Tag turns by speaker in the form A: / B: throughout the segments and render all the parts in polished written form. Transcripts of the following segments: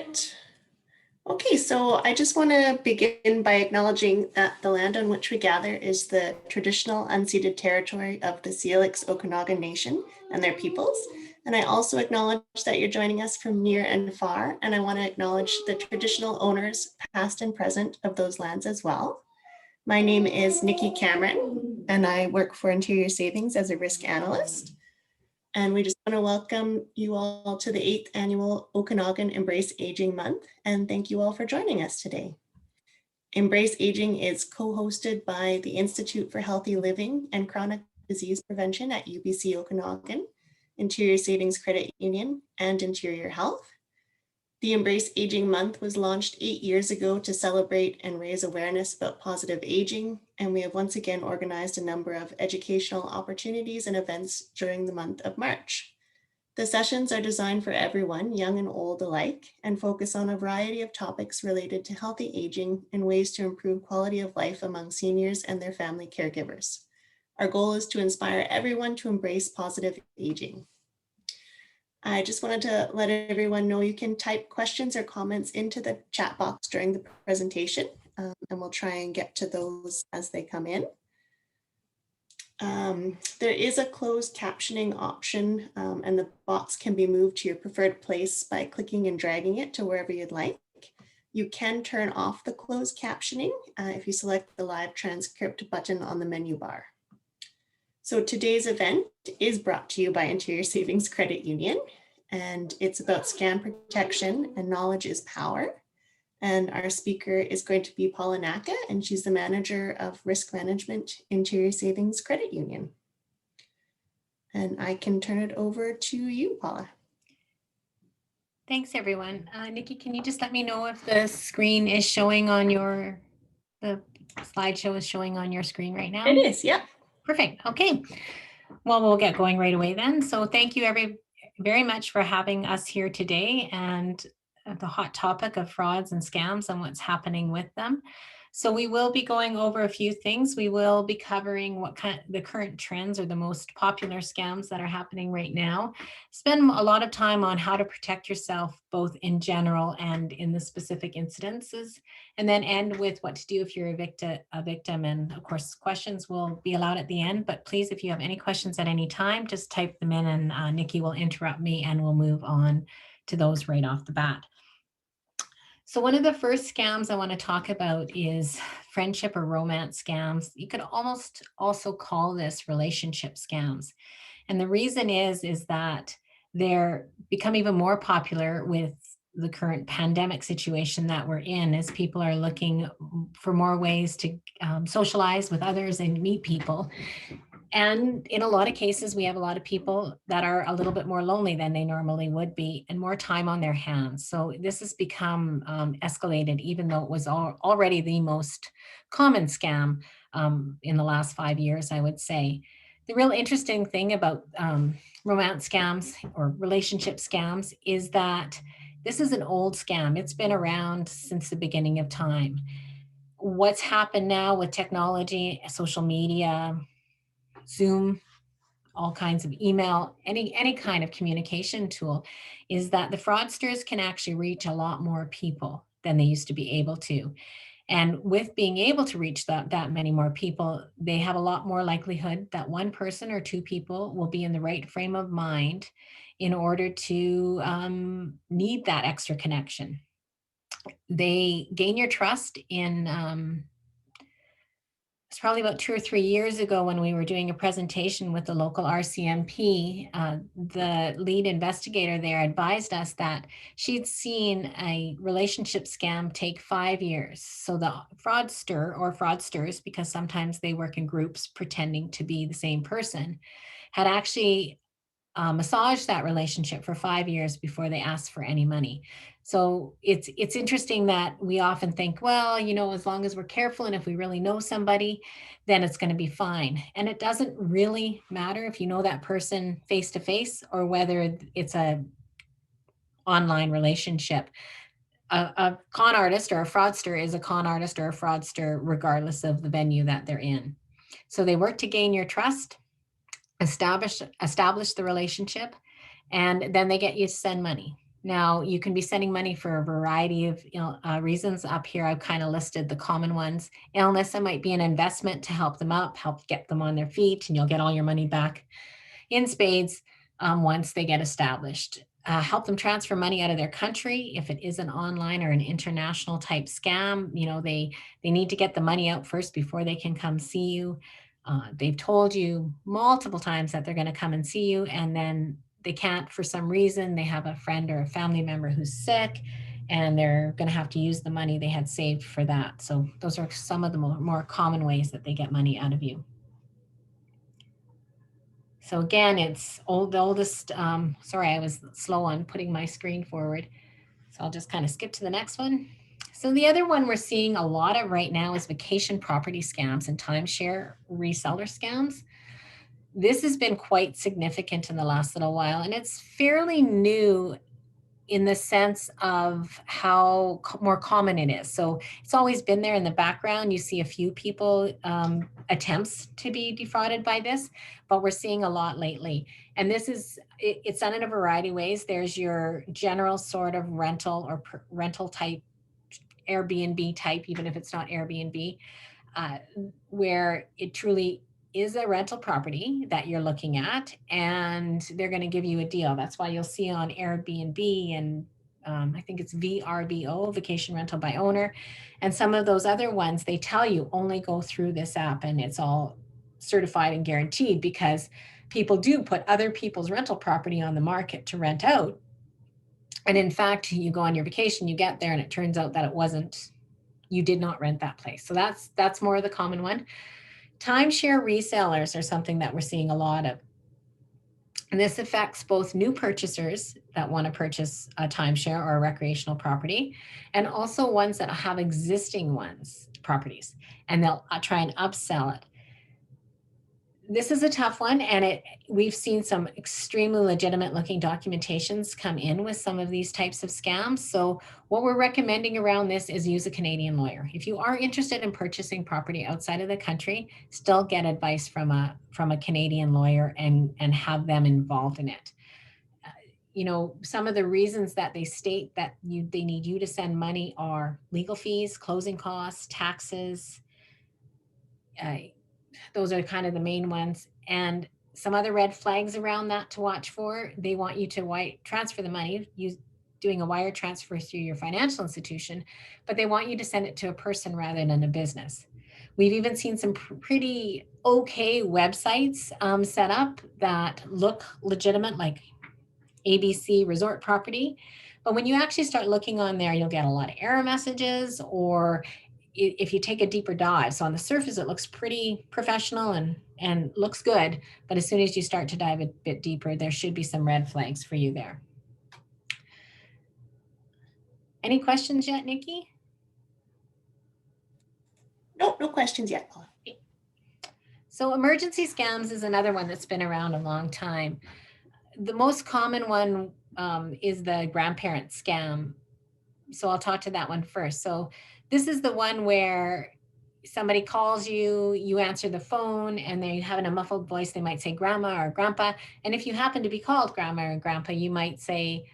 A: Perfect. Okay, so I just want to begin by acknowledging that the land on which we gather is the traditional unceded territory of the Syilx Okanagan Nation and their peoples. And I also acknowledge that you're joining us from near and far, and I want to acknowledge the traditional owners, past and present, of those lands as well. My name is Nikki Cameron, and I work for Interior Savings as a risk analyst. And we just want to welcome you all to the 8th annual Okanagan Embrace Aging Month. And thank you all for joining us today. Embrace Aging is co-hosted by the Institute for Healthy Living and Chronic Disease Prevention at UBC Okanagan, Interior Savings Credit Union, and Interior Health. The Embrace Aging Month was launched 8 years ago to celebrate and raise awareness about positive aging, and we have once again organized a number of educational opportunities and events during the month of March. The sessions are designed for everyone, young and old alike, and focus on a variety of topics related to healthy aging and ways to improve quality of life among seniors and their family caregivers. Our goal is to inspire everyone to embrace positive aging. I just wanted to let everyone know you can type questions or comments into the chat box during the presentation, and we'll try and get to those as they come in. There is a closed captioning option, and the box can be moved to your preferred place by clicking and dragging it to wherever you'd like. You can turn off the closed captioning if you select the live transcript button on the menu bar. So today's event is brought to you by Interior Savings Credit Union, and it's about scam protection and knowledge is power. And our speaker is going to be Paula Naka, and she's the manager of risk management, Interior Savings Credit Union. And I can turn it over to you, Paula.
B: Thanks, everyone. Nikki, can you just let me know if the screen is showing on the slideshow is showing on your screen right now?
A: It is, yeah.
B: Perfect. Okay. Well, we'll get going right away then. So thank you very much for having us here today and the hot topic of frauds and scams and what's happening with them. So we will be going over a few things. We will be covering the current trends or the most popular scams that are happening right now. Spend a lot of time on how to protect yourself, both in general and in the specific incidences, and then end with what to do if you're a victim. And of course, questions will be allowed at the end, but please, if you have any questions at any time, just type them in and Nikki will interrupt me and we'll move on to those right off the bat. So one of the first scams I want to talk about is friendship or romance scams. You could almost also call this relationship scams. And the reason is that they're become even more popular with the current pandemic situation that we're in, as people are looking for more ways to socialize with others and meet people. And in a lot of cases, we have a lot of people that are a little bit more lonely than they normally would be and more time on their hands. So this has become escalated, even though it was already the most common scam in the last 5 years, I would say. The real interesting thing about romance scams or relationship scams is that this is an old scam. It's been around since the beginning of time. What's happened now with technology, social media, Zoom, all kinds of email, any kind of communication tool, is that the fraudsters can actually reach a lot more people than they used to be able to. And with being able to reach that many more people, they have a lot more likelihood that one person or two people will be in the right frame of mind in order to need that extra connection. They gain your trust in it's probably about 2 or 3 years ago when we were doing a presentation with the local RCMP. The lead investigator there advised us that she'd seen a relationship scam take 5 years. So the fraudster or fraudsters, because sometimes they work in groups pretending to be the same person, had actually massaged that relationship for 5 years before they asked for any money. So it's interesting that we often think, well, as long as we're careful and if we really know somebody, then it's going to be fine. And it doesn't really matter if you know that person face to face or whether it's a online relationship. A con artist or a fraudster is a con artist or a fraudster, regardless of the venue that they're in. So they work to gain your trust, establish the relationship, and then they get you to send money. Now, you can be sending money for a variety of reasons. Up here, I've kind of listed the common ones. Illness, it might be an investment to help them up, help get them on their feet, and you'll get all your money back in spades once they get established. Help them transfer money out of their country if it is an online or an international type scam. They need to get the money out first before they can come see you. They've told you multiple times that they're going to come and see you, and then they can't for some reason. They have a friend or a family member who's sick, and they're going to have to use the money they had saved for that. So those are some of the more common ways that they get money out of you. So again, it's the oldest, sorry, I was slow on putting my screen forward. So I'll just kind of skip to the next one. So the other one we're seeing a lot of right now is vacation property scams and timeshare reseller scams. This has been quite significant in the last little while, and it's fairly new in the sense of how more common it is. So it's always been there in the background. You see a few people attempts to be defrauded by this, but we're seeing a lot lately. And it's done in a variety of ways. There's your general sort of rental or rental type, Airbnb type, even if it's not Airbnb, uh, where it truly is a rental property that you're looking at, and they're going to give you a deal. That's why you'll see on Airbnb and I think it's VRBO, vacation rental by owner, and some of those other ones, they tell you only go through this app and it's all certified and guaranteed, because people do put other people's rental property on the market to rent out. And in fact, you go on your vacation, you get there, and it turns out that it wasn't, you did not rent that place. So that's more of the common one. Timeshare resellers are something that we're seeing a lot of. And this affects both new purchasers that want to purchase a timeshare or a recreational property, and also ones that have existing properties, and they'll try and upsell it. This is a tough one, and we've seen some extremely legitimate looking documentations come in with some of these types of scams. So what we're recommending around this is use a Canadian lawyer. If you are interested in purchasing property outside of the country, still get advice from a Canadian lawyer and have them involved in it. Some of the reasons that they state that they need you to send money are legal fees, closing costs, taxes. Those are kind of the main ones. And some other red flags around that to watch for. They want you to transfer the money, doing a wire transfer through your financial institution, but they want you to send it to a person rather than a business. We've even seen some pretty okay websites set up that look legitimate, like ABC Resort Property. But when you actually start looking on there, you'll get a lot of error messages, or if you take a deeper dive. So on the surface, it looks pretty professional and looks good. But as soon as you start to dive a bit deeper, there should be some red flags for you there. Any questions yet, Nikki?
A: Nope, no questions yet, Paula.
B: So emergency scams is another one that's been around a long time. The most common one is the grandparent scam. So I'll talk to that one first. So this is the one where somebody calls you, you answer the phone, and they have in a muffled voice, they might say grandma or grandpa. And if you happen to be called grandma or grandpa, you might say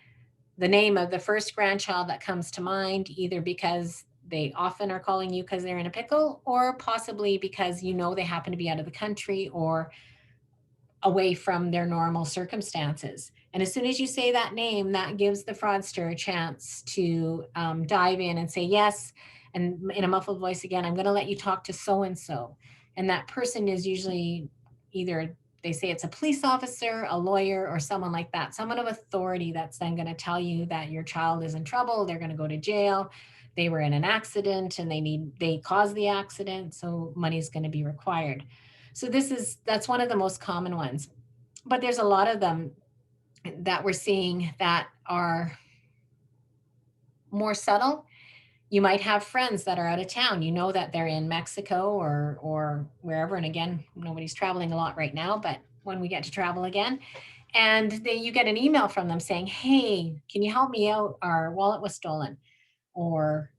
B: the name of the first grandchild that comes to mind, either because they often are calling you because they're in a pickle, or possibly because they happen to be out of the country or away from their normal circumstances. And as soon as you say that name, that gives the fraudster a chance to dive in and say, yes, and in a muffled voice again, I'm going to let you talk to so-and-so. And that person is usually either, they say it's a police officer, a lawyer, or someone like that, someone of authority that's then going to tell you that your child is in trouble, they're going to go to jail, they were in an accident and they caused the accident, so money is going to be required. So that's one of the most common ones. But there's a lot of them that we're seeing that are more subtle. You might have friends that are out of town, that they're in Mexico or wherever. And again, nobody's traveling a lot right now, but when we get to travel again, and then you get an email from them saying, hey, can you help me out? Our wallet was stolen, or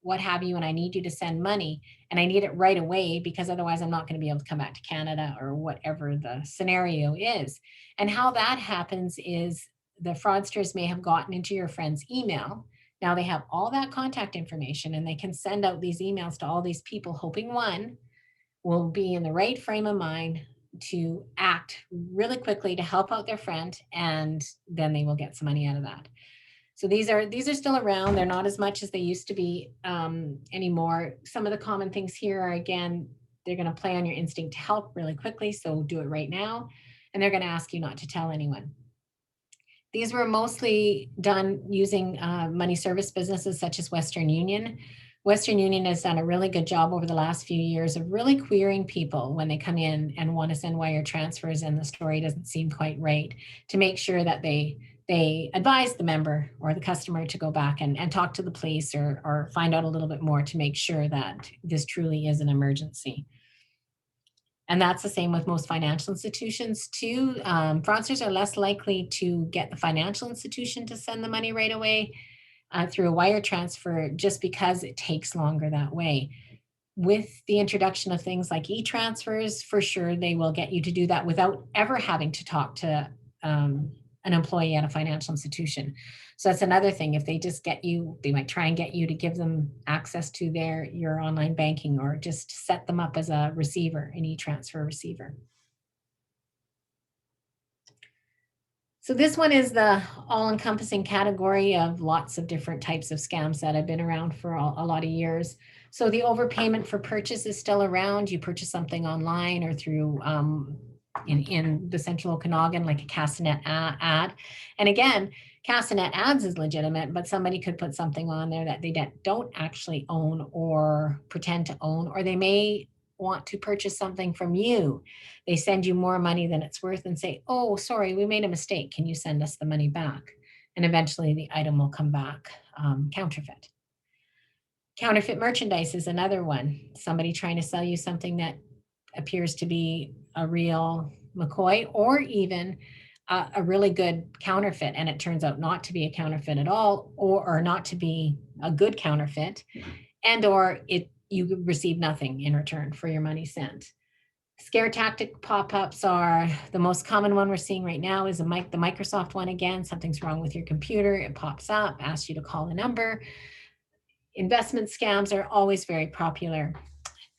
B: what have you, and I need you to send money, and I need it right away because otherwise I'm not going to be able to come back to Canada, or whatever the scenario is. And how that happens is the fraudsters may have gotten into your friend's email. Now they have all that contact information and they can send out these emails to all these people, hoping one will be in the right frame of mind to act really quickly to help out their friend, and then they will get some money out of that. So these are still around. They're not as much as they used to be anymore. Some of the common things here are, again, they're going to play on your instinct to help really quickly, so do it right now, and they're going to ask you not to tell anyone. These were mostly done using money service businesses such as Western Union. Western Union has done a really good job over the last few years of really querying people when they come in and want to send wire transfers and the story doesn't seem quite right, to make sure that they advise the member or the customer to go back and talk to the police or find out a little bit more to make sure that this truly is an emergency. And that's the same with most financial institutions too. Fraudsters are less likely to get the financial institution to send the money right away through a wire transfer, just because it takes longer that way. With the introduction of things like e-transfers, for sure, they will get you to do that without ever having to talk to an employee at a financial institution. So that's another thing. If they just get you, they might try and get you to give them access to your online banking, or just set them up as a receiver, an e-transfer receiver. So this one is the all-encompassing category of lots of different types of scams that have been around for a lot of years. So the overpayment for purchase is still around. You purchase something online or through in the central Okanagan, like a Castanet ad. And again, Castanet ads is legitimate, but somebody could put something on there that they don't actually own or pretend to own, or they may want to purchase something from you. They send you more money than it's worth and say, oh, sorry, we made a mistake. Can you send us the money back? And eventually the item will come back counterfeit. Counterfeit merchandise is another one. Somebody trying to sell you something that appears to be a real McCoy, or even a really good counterfeit, and it turns out not to be a counterfeit at all, or not to be a good counterfeit, and or you receive nothing in return for your money sent. Scare tactic pop-ups are the most common one we're seeing right now. Is the Microsoft one again. Something's wrong with your computer. It pops up, asks you to call a number. Investment scams are always very popular.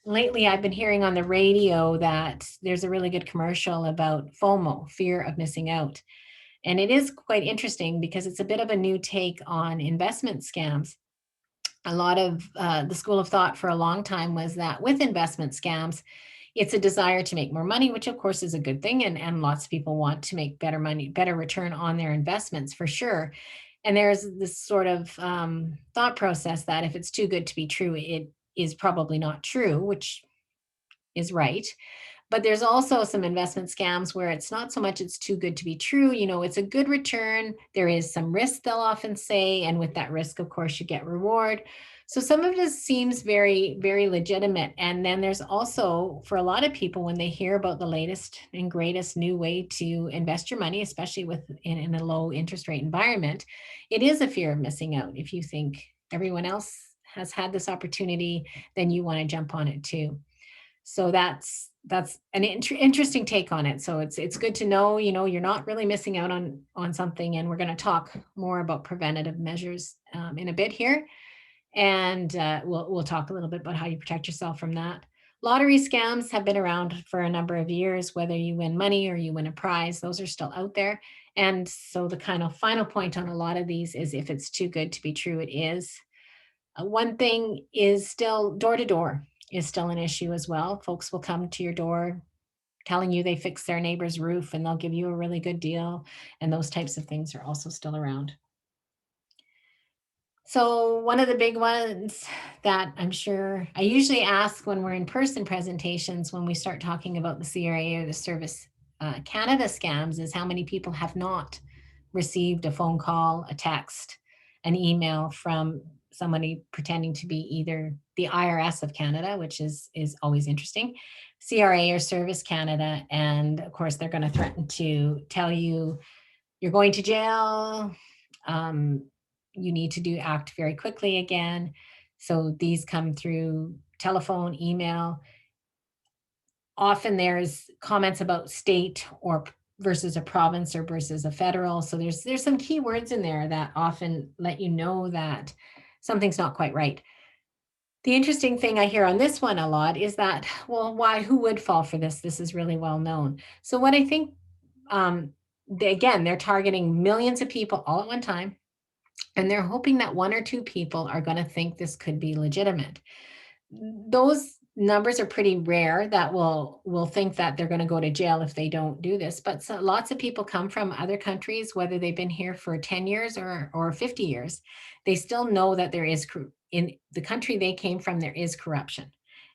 B: Lately, I've been hearing on the radio that there's a really good commercial about FOMO, fear of missing out. And it is quite interesting because it's a bit of a new take on investment scams. A lot of the school of thought for a long time was that with investment scams, it's a desire to make more money, which of course is a good thing. And lots of people want to make better money, better return on their investments for sure. And there's this sort of thought process that if it's too good to be true, it is probably not true, which is right. But there's also some investment scams where it's not so much it's too good to be true. It's a good return. There is some risk, they'll often say. And with that risk, of course, you get reward. So some of this seems very, very legitimate. And then there's also, for a lot of people, when they hear about the latest and greatest new way to invest your money, especially in a low interest rate environment, it is a fear of missing out. If you think everyone else has had this opportunity, then you want to jump on it too. So that's an interesting take on it. So it's good to know, you're not really missing out on something. And we're going to talk more about preventative measures in a bit here. And we'll talk a little bit about how you protect yourself from that. Lottery scams have been around for a number of years, whether you win money or you win a prize, those are still out there. And so the kind of final point on a lot of these is if it's too good to be true, it is. One thing is still door to door is still an issue as well. Folks will come to your door telling you they fixed their neighbor's roof and they'll give you a really good deal. And those types of things are also still around. So one of the big ones that I'm sure I usually ask when we're in person presentations, when we start talking about the CRA or the Service Canada scams, is how many people have not received a phone call, a text, an email from somebody pretending to be either the IRS of Canada, which is always interesting, CRA or Service Canada. And of course, they're going to threaten to tell you you're going to jail. You need to act very quickly again. So these come through telephone, email. Often there's comments about state or versus a province or versus a federal. So there's some key words in there that often let you know that something's not quite right. The interesting thing I hear on this one a lot is that, well, why, who would fall for this? This is really well known. So what I think, again, they're targeting millions of people all at one time, and they're hoping that one or two people are going to think this could be legitimate. Those numbers are pretty rare that will think that they're going to go to jail if they don't do this, but so lots of people come from other countries, whether they've been here for 10 years or 50 years. They still know that there is, in the country they came from, there is corruption,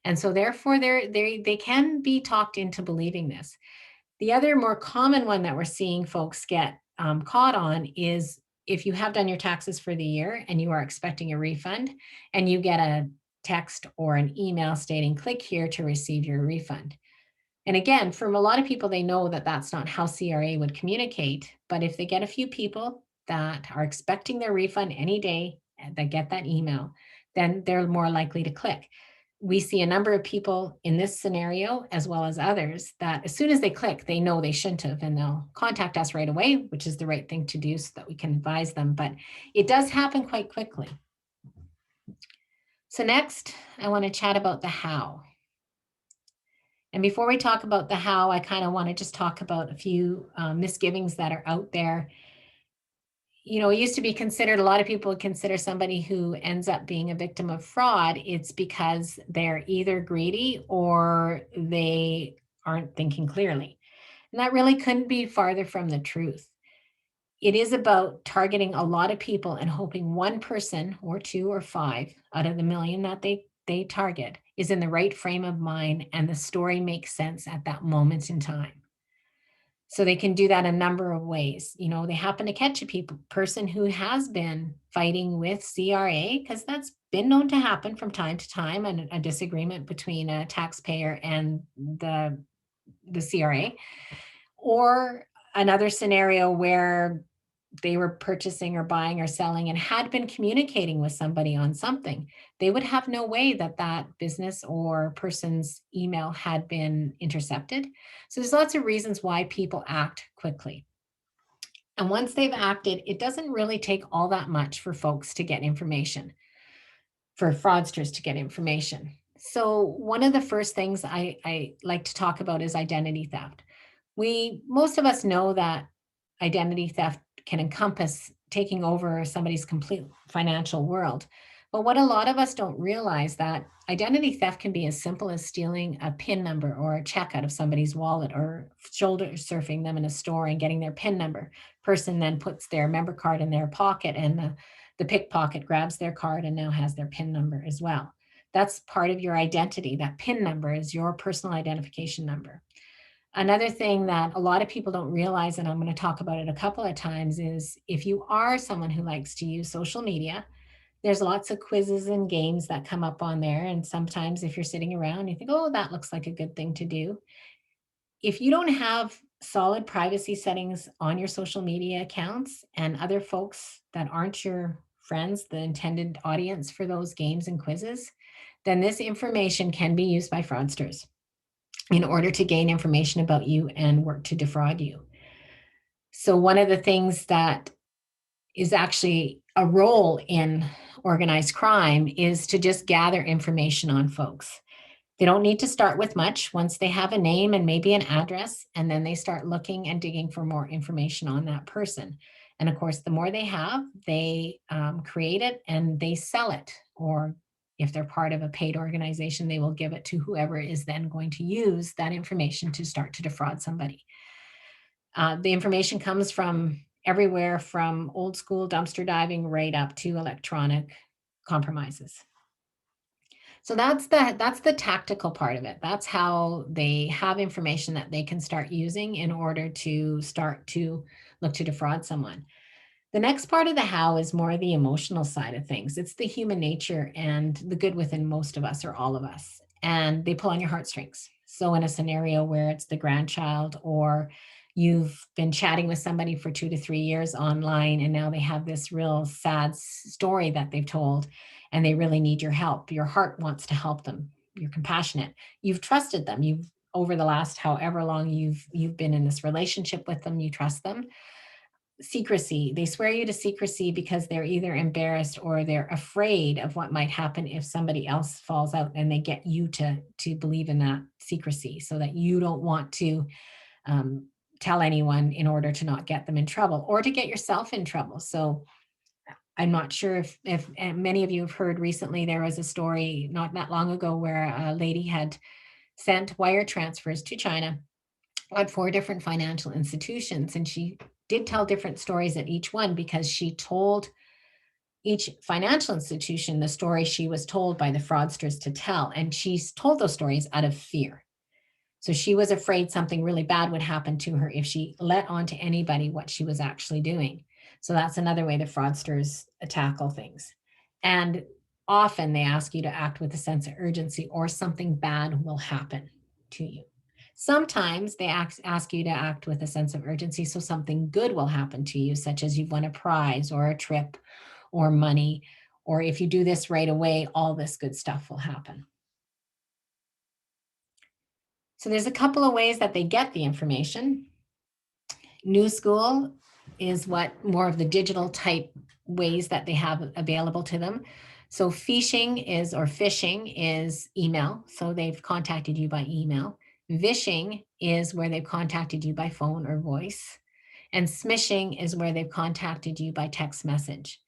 B: and so therefore they can be talked into believing this. The other more common one that we're seeing folks get caught on is if you have done your taxes for the year and you are expecting a refund, and you get a text or an email stating, click here to receive your refund. And again, from a lot of people, they know that that's not how CRA would communicate. But if they get a few people that are expecting their refund any day that get that email, then they're more likely to click. We see a number of people in this scenario, as well as others, that as soon as they click, they know they shouldn't have, and they'll contact us right away, which is the right thing to do so that we can advise them. But it does happen quite quickly. So next, I want to chat about the how. And before we talk about the how, I kind of want to just talk about a few misgivings that are out there. You know, it used to be considered, a lot of people would consider somebody who ends up being a victim of fraud, it's because they're either greedy or they aren't thinking clearly. And that really couldn't be farther from the truth. It is about targeting a lot of people and hoping one person or two or five out of the million that they target is in the right frame of mind and the story makes sense at that moment in time. So they can do that a number of ways. You know, they happen to catch a person who has been fighting with CRA, because that's been known to happen from time to time, and a disagreement between a taxpayer and the CRA. Or another scenario where they were purchasing or buying or selling and had been communicating with somebody on something, they would have no way that that business or person's email had been intercepted. So there's lots of reasons why people act quickly. And once they've acted, it doesn't really take all that much for folks to get information, for fraudsters to get information. So one of the first things I like to talk about is identity theft. Most of us know that identity theft can encompass taking over somebody's complete financial world. But what a lot of us don't realize, that identity theft can be as simple as stealing a PIN number or a check out of somebody's wallet, or shoulder surfing them in a store and getting their PIN number. Person then puts their member card in their pocket, and the pickpocket grabs their card and now has their PIN number as well. That's part of your identity. That PIN number is your personal identification number. Another thing that a lot of people don't realize, and I'm going to talk about it a couple of times, is if you are someone who likes to use social media, there's lots of quizzes and games that come up on there. And sometimes if you're sitting around, you think, oh, that looks like a good thing to do. If you don't have solid privacy settings on your social media accounts, and other folks that aren't your friends, the intended audience for those games and quizzes, then this information can be used by fraudsters in order to gain information about you and work to defraud you. So one of the things that is actually a role in organized crime is to just gather information on folks. They don't need to start with much. Once they have a name and maybe an address, and then they start looking and digging for more information on that person. And of course, the more they have, they create it and they sell it. Or if they're part of a paid organization, they will give it to whoever is then going to use that information to start to defraud somebody. The information comes from everywhere, from old school dumpster diving right up to electronic compromises. So that's the tactical part of it. That's how they have information that they can start using in order to start to look to defraud someone. The next part of the how is more the emotional side of things. It's the human nature and the good within most of us, or all of us. And they pull on your heartstrings. So in a scenario where it's the grandchild, or you've been chatting with somebody for 2 to 3 years online, and now they have this real sad story that they've told, and they really need your help. Your heart wants to help them. You're compassionate. You've trusted them. You've over the last however long you've been in this relationship with them, you trust them. Secrecy. They swear you to secrecy because they're either embarrassed or they're afraid of what might happen if somebody else falls out, and they get you to believe in that secrecy so that you don't want to um, tell anyone in order to not get them in trouble or to get yourself in trouble. So I'm not sure if many of you have heard recently, there was a story not that long ago where a lady had sent wire transfers to China at 4 different financial institutions. And she did tell different stories at each one because she told each financial institution the story she was told by the fraudsters to tell. And she's told those stories out of fear. So she was afraid something really bad would happen to her if she let on to anybody what she was actually doing. So that's another way the fraudsters tackle things. And often they ask you to act with a sense of urgency or something bad will happen to you. Sometimes they ask you to act with a sense of urgency so something good will happen to you, such as you've won a prize or a trip or money, or if you do this right away, all this good stuff will happen. So there's a couple of ways that they get the information. New school is what more of the digital type ways that they have available to them. So phishing is email. So they've contacted you by email. Vishing is where they've contacted you by phone or voice. And smishing is where they've contacted you by text message.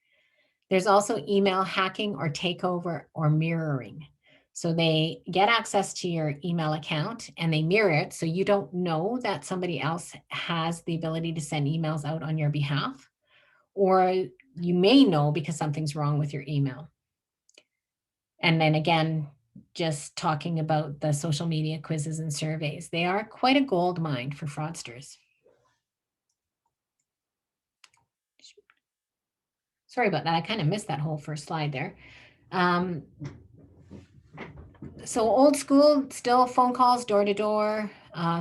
B: There's also email hacking or takeover or mirroring. So they get access to your email account and they mirror it so you don't know that somebody else has the ability to send emails out on your behalf, or you may know because something's wrong with your email. And then again, just talking about the social media quizzes and surveys, they are quite a gold mine for fraudsters. Sorry about that. I kind of missed that whole first slide there. So old school, still phone calls, door to door,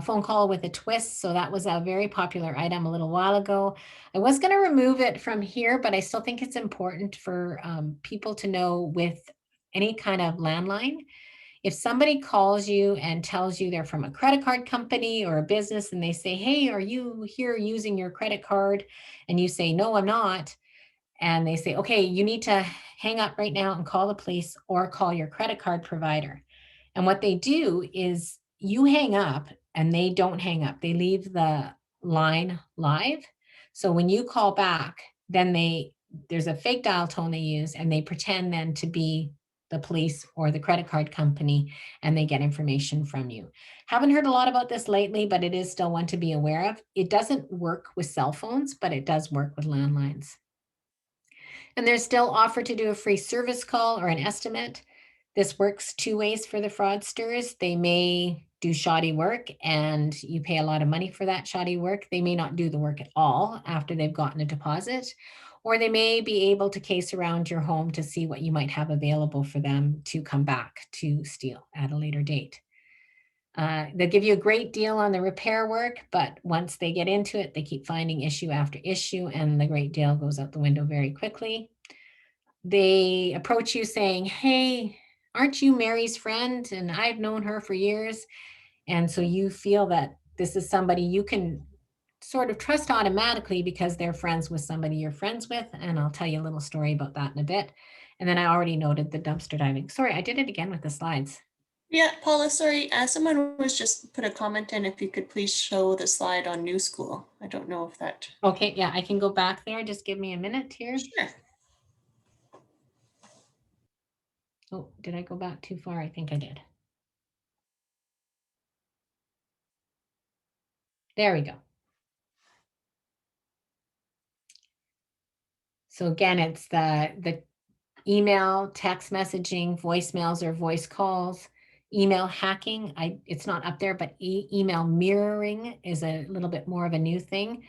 B: phone call with a twist. So that was a very popular item a little while ago. I was going to remove it from here, but I still think it's important for people to know with any kind of landline. If somebody calls you and tells you they're from a credit card company or a business and they say, hey, are you here using your credit card? And you say, no, I'm not. And they say, okay, you need to hang up right now and call the police or call your credit card provider. And what they do is you hang up and they don't hang up. They leave the line live. So when you call back, then there's a fake dial tone they use and they pretend then to be the police or the credit card company and they get information from you. Haven't heard a lot about this lately, but it is still one to be aware of. It doesn't work with cell phones, but it does work with landlines. And they're still offered to do a free service call or an estimate. This works 2 ways for the fraudsters. They may do shoddy work and you pay a lot of money for that shoddy work. They may not do the work at all after they've gotten a deposit, or they may be able to case around your home to see what you might have available for them to come back to steal at a later date. They'll give you a great deal on the repair work, but once they get into it, they keep finding issue after issue and the great deal goes out the window very quickly. They approach you saying, hey, aren't you Mary's friend? And I've known her for years. And so you feel that this is somebody you can sort of trust automatically because they're friends with somebody you're friends with. And I'll tell you a little story about that in a bit. And then I already noted the dumpster diving. Sorry, I did it again with the slides.
A: Yeah, Paula, sorry, someone was just put a comment in if you could please show the slide on New School. I don't know if that.
B: Okay, yeah, I can go back there. Just give me a minute here.
A: Sure.
B: Oh, did I go back too far? I think I did. There we go. So again, it's the email, text messaging, voicemails or voice calls, email hacking. It's not up there, but email mirroring is a little bit more of a new thing.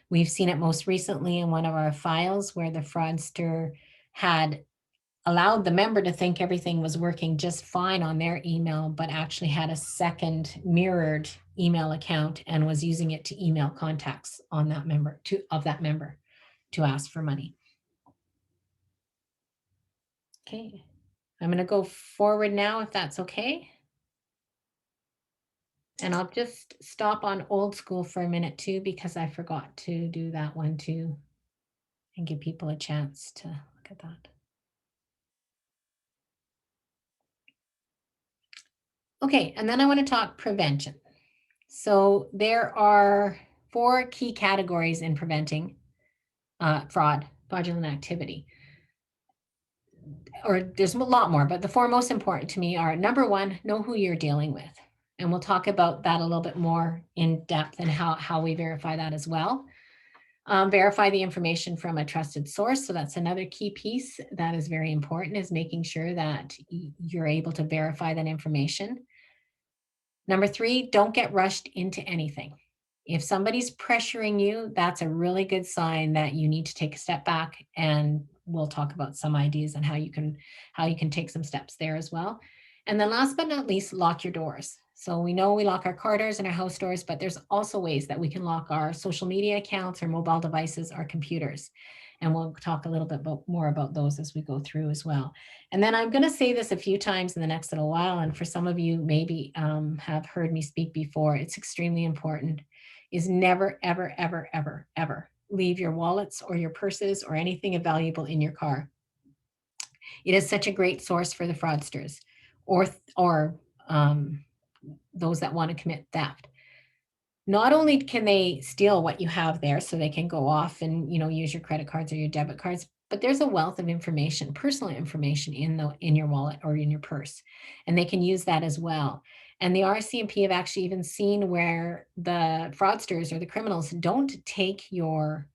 B: We've seen it most recently in one of our files where the fraudster had allowed the member to think everything was working just fine on their email, but actually had a second mirrored email account and was using it to email contacts on that member to ask for money. Okay, I'm going to go forward now if that's okay. And I'll just stop on old school for a minute too, because I forgot to do that one too, and give people a chance to look at that. Okay, and then I want to talk prevention. So there are 4 key categories in preventing fraudulent activity. Or there's a lot more, but the 4 most important to me are: number 1, know who you're dealing with. And we'll talk about that a little bit more in depth and how we verify that as well. Verify the information from a trusted source. So that's another key piece that is very important, is making sure that you're able to verify that information. Number 3, don't get rushed into anything. If somebody's pressuring you, that's a really good sign that you need to take a step back, and we'll talk about some ideas on how you can take some steps there as well. And then last but not least, lock your doors. So we know we lock our car doors and our house doors, but there's also ways that we can lock our social media accounts, our mobile devices, our computers. And we'll talk a little bit more about those as we go through as well. And then I'm going to say this a few times in the next little while, and for some of you maybe have heard me speak before, it's extremely important, is never, ever, ever, ever, ever leave your wallets or your purses or anything valuable in your car. It is such a great source for the fraudsters or those that want to commit theft. Not only can they steal what you have there, so they can go off and use your credit cards or your debit cards, but there's a wealth of information, personal information in your wallet or in your purse, and they can use that as well. And the RCMP have actually even seen where the fraudsters or the criminals don't take your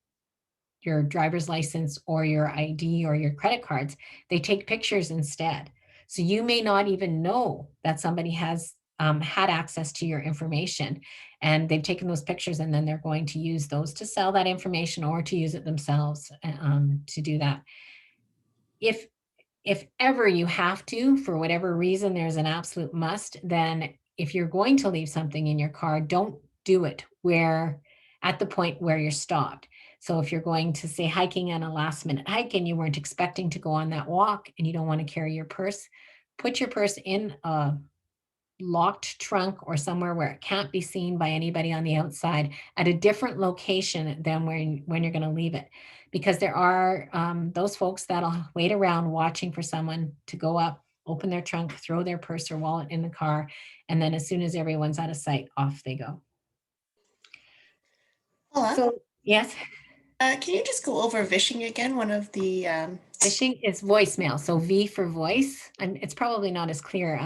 B: driver's license or your ID or your credit cards. They take pictures instead. So you may not even know that somebody has had access to your information, and they've taken those pictures, and then they're going to use those to sell that information or to use it themselves to do that. If ever you have to, for whatever reason, there's an absolute must, then if you're going to leave something in your car, don't do it at the point where you're stopped. So if you're going to, say, hiking on a last minute hike and you weren't expecting to go on that walk and you don't want to carry your purse, put your purse in a locked trunk or somewhere where it can't be seen by anybody on the outside, at a different location than when you're going to leave it. Because there are those folks that'll wait around watching for someone to go up, open their trunk, throw their purse or wallet in the car, and then as soon as everyone's out of sight, off they go.
A: Paula,
B: So yes,
A: can you just go over vishing again? One of the
B: phishing is voicemail. So V for voice, and it's probably not as clear.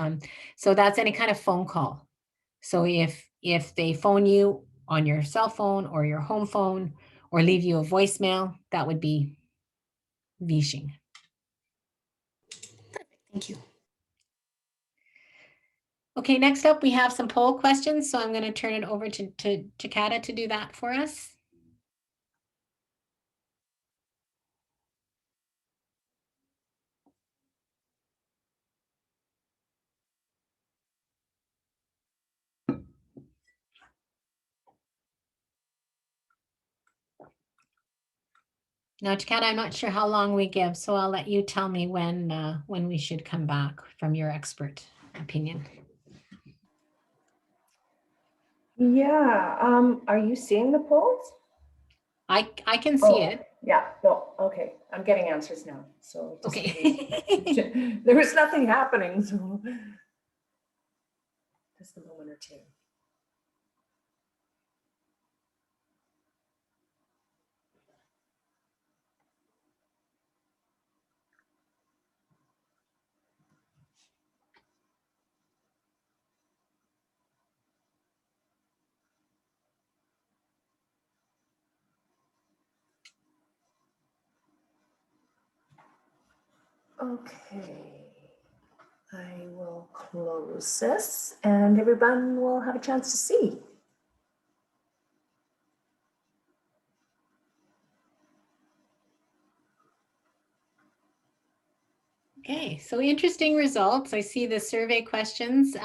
B: So that's any kind of phone call. So if they phone you on your cell phone or your home phone or leave you a voicemail, that would be vishing.
A: Thank you.
B: Okay, next up we have some poll questions. So I'm going to turn it over to Kata to do that for us. Now, Takata, I'm not sure how long we give, so I'll let you tell me when we should come back from your expert opinion.
C: Yeah, are you seeing the polls?
B: I can see it.
C: Yeah, no, okay, I'm getting answers now, so.
B: Okay.
C: There was nothing happening, so. Just a moment or two. Okay, I will close this and everyone will have a chance to see.
B: Okay, so interesting results. I see the survey questions.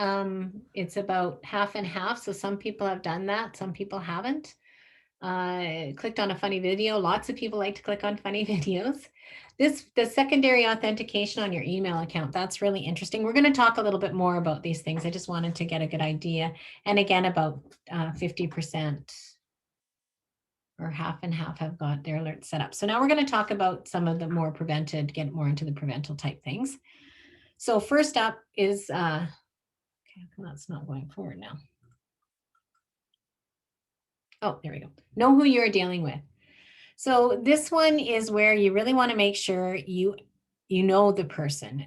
B: It's about half and half. So some people have done that, some people haven't. clicked on a funny video. Lots of people like to click on funny videos. The secondary authentication on your email account, that's really interesting. We're going to talk a little bit more about these things. I just wanted to get a good idea. And again, about 50% or half and half have got their alerts set up. So now we're going to talk about some of the more prevented, get more into the prevental type things. So first up is, okay, that's not going forward now. Oh, there we go. Know who you're dealing with. So this one is where you really want to make sure you know the person.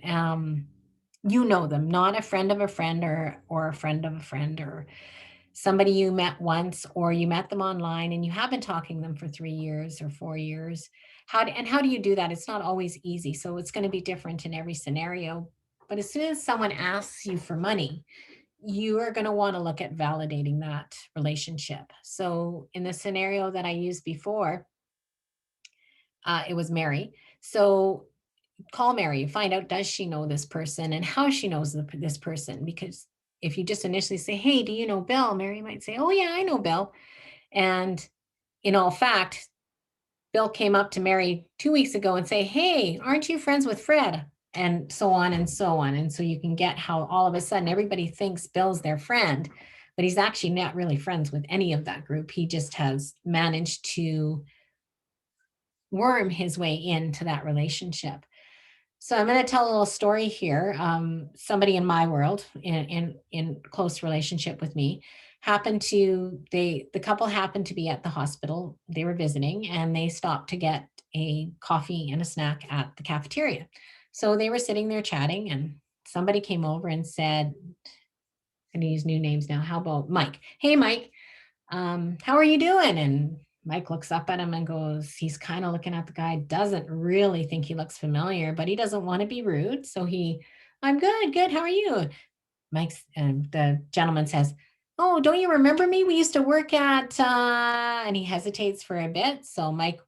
B: You know them, not a friend of a friend or a friend of a friend or somebody you met once or you met them online and you have been talking to them for 3 years or 4 years. How do you do that? It's not always easy. So it's going to be different in every scenario. But as soon as someone asks you for money, you are going to want to look at validating that relationship. So in the scenario that I used before, it was Mary. So call Mary, find out, does she know this person and how she knows this person? Because if you just initially say, hey, do you know Bill? Mary might say, oh yeah, I know Bill. And in all fact, Bill came up to Mary 2 weeks ago and say, hey, aren't you friends with Fred? And so on and so on. And so you can get how all of a sudden everybody thinks Bill's their friend, but he's actually not really friends with any of that group. He just has managed to worm his way into that relationship. So I'm going to tell a little story here. Somebody in my world, in close relationship with me, the couple happened to be at the hospital. They were visiting and they stopped to get a coffee and a snack at the cafeteria. So they were sitting there chatting and somebody came over and said, I'm going to use new names now. How about Mike? Hey, Mike, how are you doing? And Mike looks up at him and goes, he's kind of looking at the guy, doesn't really think he looks familiar, but he doesn't want to be rude. So I'm good, good. How are you? The gentleman says, oh, don't you remember me? We used to work at, and he hesitates for a bit. So Mike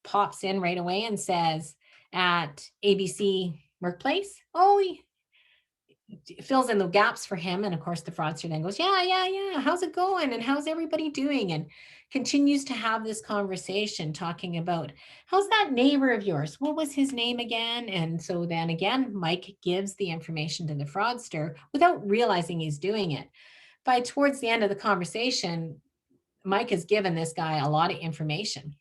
B: pops in right away and says, at ABC Workplace. Oh, fills in the gaps for him. And of course, the fraudster then goes, yeah. How's it going? And how's everybody doing? And continues to have this conversation talking about, how's that neighbor of yours? What was his name again? And so then again, Mike gives the information to the fraudster without realizing he's doing it. By towards the end of the conversation, Mike has given this guy a lot of information.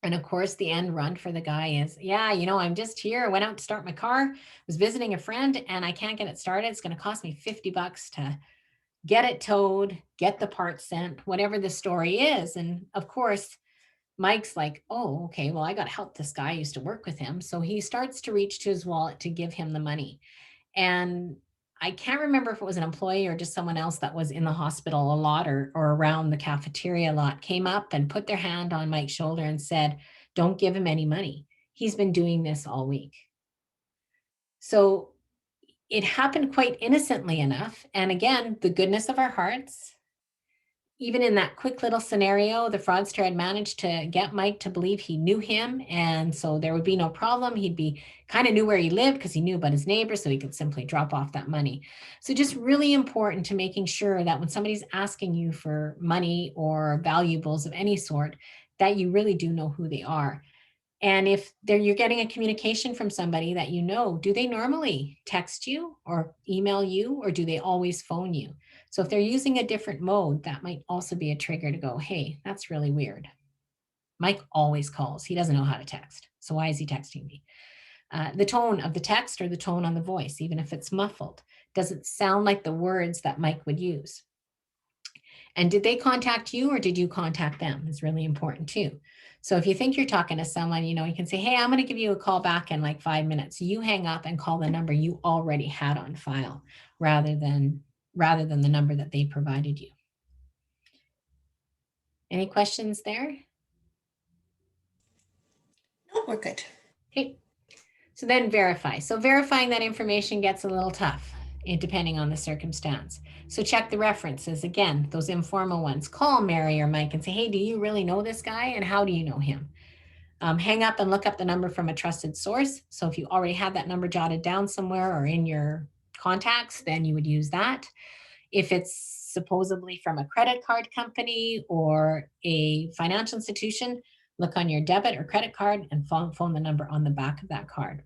B: And of course, the end run for the guy is, I'm just here. I went out to start my car, was visiting a friend, and I can't get it started. It's going to cost me $50 to get it towed, get the parts sent, whatever the story is. And of course, Mike's like, oh, okay, well, I got to help this guy. I used to work with him. So he starts to reach to his wallet to give him the money. And I can't remember if it was an employee or just someone else that was in the hospital a lot or around the cafeteria a lot, came up and put their hand on Mike's shoulder and said, don't give him any money. He's been doing this all week. So it happened quite innocently enough. And again, the goodness of our hearts, even in that quick little scenario, the fraudster had managed to get Mike to believe he knew him. And so there would be no problem. He'd be kind of knew where he lived because he knew about his neighbor, so he could simply drop off that money. So just really important to making sure that when somebody's asking you for money or valuables of any sort, that you really do know who they are. And if you're getting a communication from somebody that you know, do they normally text you or email you, or do they always phone you? So if they're using a different mode, that might also be a trigger to go, hey, that's really weird. Mike always calls. He doesn't know how to text. So why is he texting me? The tone of the text or the tone on the voice, even if it's muffled, does it sound like the words that Mike would use? And did they contact you or did you contact them? Is really important too. So if you think you're talking to someone, you can say, hey, I'm going to give you a call back in like 5 minutes. You hang up and call the number you already had on file rather than the number that they provided you. Any questions there?
A: No, we're good.
B: Okay. So then verify. So verifying that information gets a little tough depending on the circumstance. So check the references. Again, those informal ones. Call Mary or Mike and say, hey, do you really know this guy? And how do you know him? Hang up and look up the number from a trusted source. So if you already had that number jotted down somewhere or in your contacts, then you would use that. If it's supposedly from a credit card company or a financial institution, look on your debit or credit card and phone the number on the back of that card.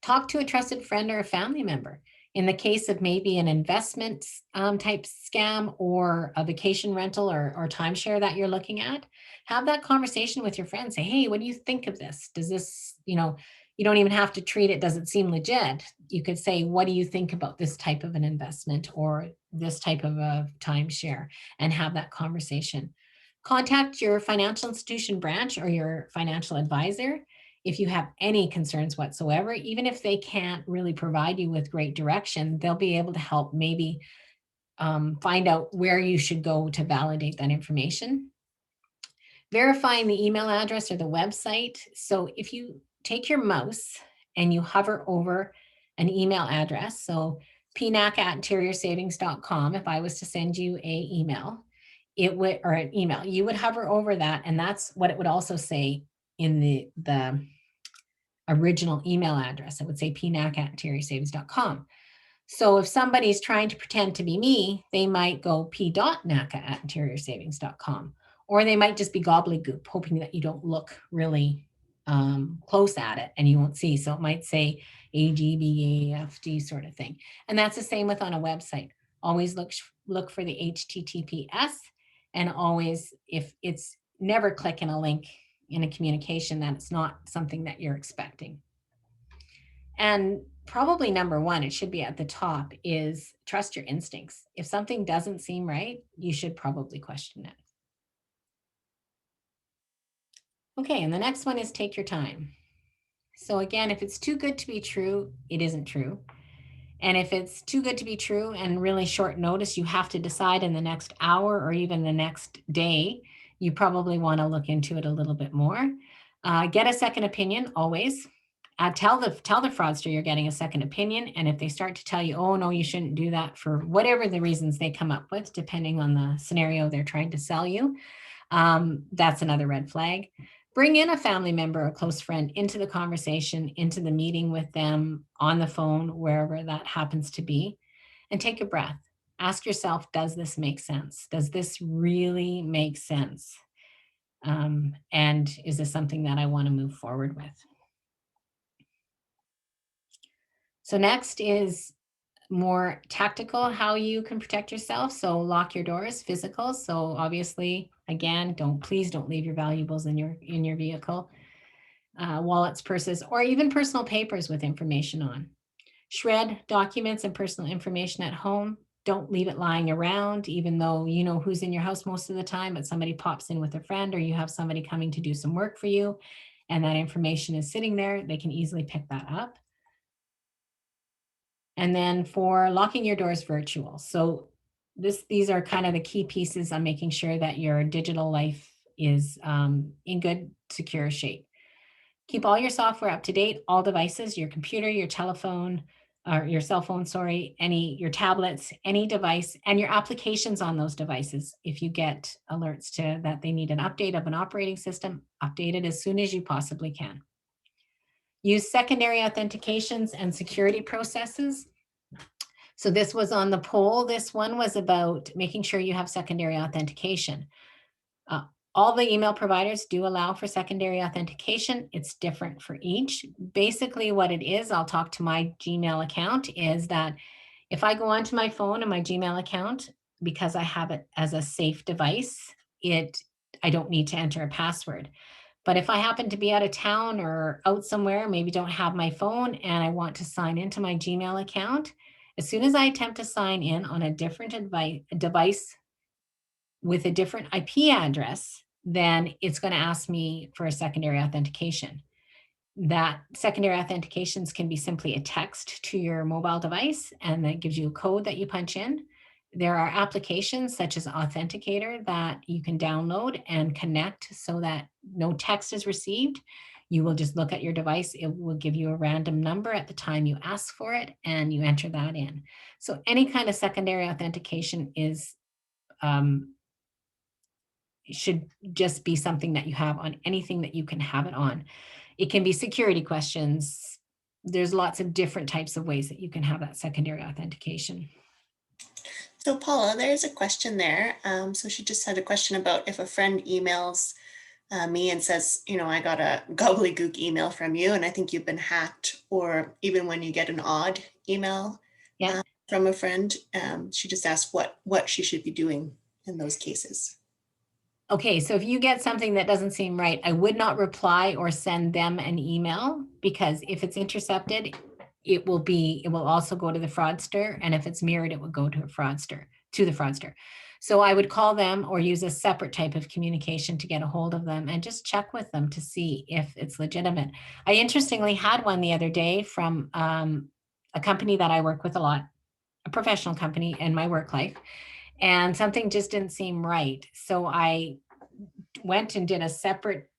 B: Talk to a trusted friend or a family member. In the case of maybe an investment type scam or a vacation rental or timeshare that you're looking at, have that conversation with your friend. Say, hey, what do you think of this? Does this, you don't even have to treat it, does it seem legit? You could say, what do you think about this type of an investment or this type of a timeshare, and have that conversation. Contact your financial institution branch or your financial advisor if you have any concerns whatsoever. Even if they can't really provide you with great direction, they'll be able to help maybe find out where you should go to validate that information. Verifying the email address or the website. So if you take your mouse and you hover over an email address, so pnaka@interiorsavings.com, if I was to send you an email, you would hover over that, and that's what it would also say in the original email address. It would say pnaka@interiorsavings.com. So if somebody's trying to pretend to be me, they might go p.naka@interiorsavings.com, or they might just be gobbledygook, hoping that you don't look really close at it and you won't see. So it might say AGBAFG sort of thing. And that's the same with on a website. Always look for the HTTPS, and always, if it's never clicking a link in a communication that it's not something that you're expecting. And probably number one, it should be at the top, is trust your instincts. If something doesn't seem right, you should probably question it. Okay, and the next one is take your time. So again, if it's too good to be true, it isn't true. And if it's too good to be true and really short notice, you have to decide in the next hour or even the next day, you probably want to look into it a little bit more. Get a second opinion always. Tell the fraudster you're getting a second opinion. And if they start to tell you, oh, no, you shouldn't do that, for whatever the reasons they come up with, depending on the scenario they're trying to sell you, that's another red flag. Bring in a family member or close friend into the conversation, into the meeting with them, on the phone, wherever that happens to be, and take a breath. Ask yourself, does this make sense? Does this really make sense? And is this something that I want to move forward with? So next is more tactical, how you can protect yourself. So lock your doors, physical. So obviously, again, please don't leave your valuables in your vehicle. Wallets, purses, or even personal papers with information on. Shred documents and personal information at home. Don't leave it lying around, even though you know who's in your house most of the time, but somebody pops in with a friend, or you have somebody coming to do some work for you, and that information is sitting there, they can easily pick that up. And then for locking your doors virtual. So these are kind of the key pieces on making sure that your digital life is in good, secure shape. Keep all your software up to date, all devices, your computer, your telephone, or your cell phone, sorry, your tablets, any device, and your applications on those devices. If you get alerts that they need an update of an operating system, update it as soon as you possibly can. Use secondary authentications and security processes. So this was on the poll. This one was about making sure you have secondary authentication. All the email providers do allow for secondary authentication. It's different for each. Basically what it is, I'll talk to my Gmail account, is that if I go onto my phone and my Gmail account, because I have it as a safe device, I don't need to enter a password. But if I happen to be out of town or out somewhere, maybe don't have my phone, and I want to sign into my Gmail account, as soon as I attempt to sign in on a different device with a different IP address, then it's going to ask me for a secondary authentication. That secondary authentications can be simply a text to your mobile device, and that gives you a code that you punch in. There are applications such as Authenticator that you can download and connect so that no text is received. You will just look at your device. It will give you a random number at the time you ask for it, and you enter that in. So any kind of secondary authentication should just be something that you have on anything that you can have it on. It can be security questions. There's lots of different types of ways that you can have that secondary authentication.
A: So Paula, there's a question there. So she just had a question about if a friend emails me and says, I got a gobbledygook email from you and I think you've been hacked, or even when you get an odd email
B: Yeah.
A: from a friend, she just asked what she should be doing in those cases.
B: Okay, so if you get something that doesn't seem right, I would not reply or send them an email, because if it's intercepted, it will also go to the fraudster. And if it's mirrored, it will go to the fraudster. So I would call them or use a separate type of communication to get a hold of them and just check with them to see if it's legitimate. I interestingly had one the other day from a company that I work with a lot, a professional company in my work life, and something just didn't seem right. So I went and did a separate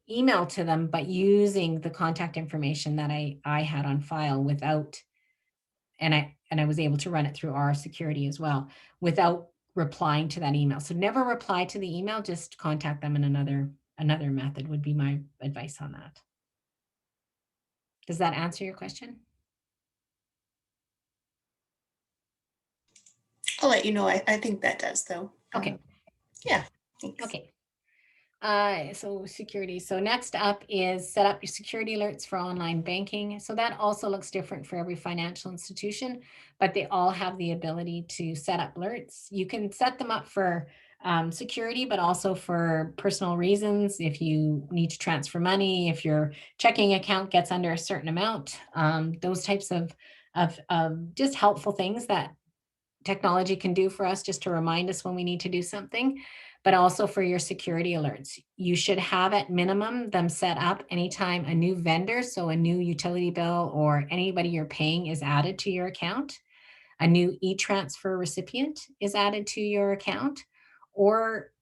B: email to them, but using the contact information that I had on file without, and I was able to run it through our security as well without replying to that email. So never reply to the email, just contact them in another method would be my advice on that. Does that answer your question?
A: I'll let you know. I think that does, though.
B: Okay.
A: Yeah, thanks.
B: Okay. So security. So next up is set up your security alerts for online banking. So that also looks different for every financial institution, but they all have the ability to set up alerts. You can set them up for security, but also for personal reasons. If you need to transfer money, if your checking account gets under a certain amount, those types of just helpful things that technology can do for us just to remind us when we need to do something, but also for your security alerts. You should have at minimum them set up anytime a new vendor, so a new utility bill or anybody you're paying is added to your account, a new e-transfer recipient is added to your account, or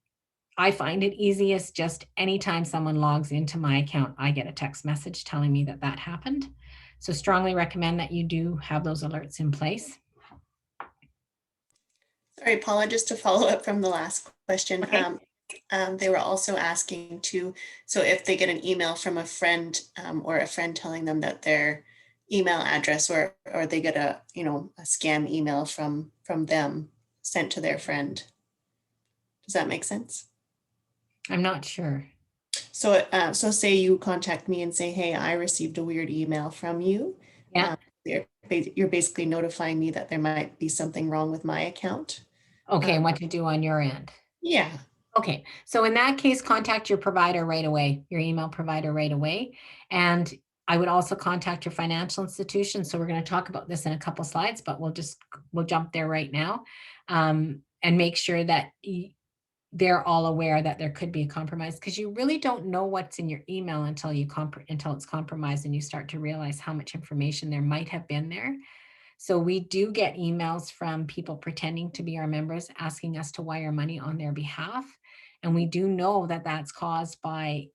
B: I find it easiest just anytime someone logs into my account, I get a text message telling me that that happened. So strongly recommend that you do have those alerts in place.
A: Sorry, Paula, just to follow up from the last question.
B: Okay.
A: They were also asking to, so if they get an email from a friend or a friend telling them that their email address or they get a scam email from them sent to their friend. Does that make sense?
B: I'm not sure.
A: So so say you contact me and say, hey, I received a weird email from you.
B: Yeah.
A: You're basically notifying me that there might be something wrong with my account.
B: Okay, and what to do on your end.
A: Yeah.
B: Okay, so in that case, contact your provider right away, your email provider right away. And I would also contact your financial institution. So we're going to talk about this in a couple slides, but we'll jump there right now, and make sure that they're all aware that there could be a compromise, because you really don't know what's in your email until it's compromised and you start to realize how much information there might have been there. So we do get emails from people pretending to be our members, asking us to wire money on their behalf. And we do know that that's caused by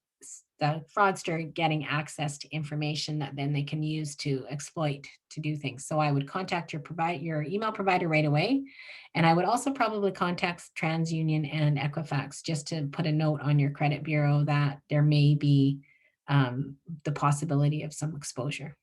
B: the fraudster getting access to information that then they can use to exploit to do things. So I would contact your email provider right away. And I would also probably contact TransUnion and Equifax just to put a note on your credit bureau that there may be the possibility of some exposure.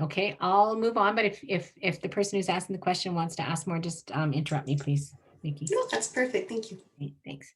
B: Okay, I'll move on, but if the person who's asking the question wants to ask more, just interrupt me, please, Nikki.
A: No, that's perfect. Thank you.
B: Okay, thanks.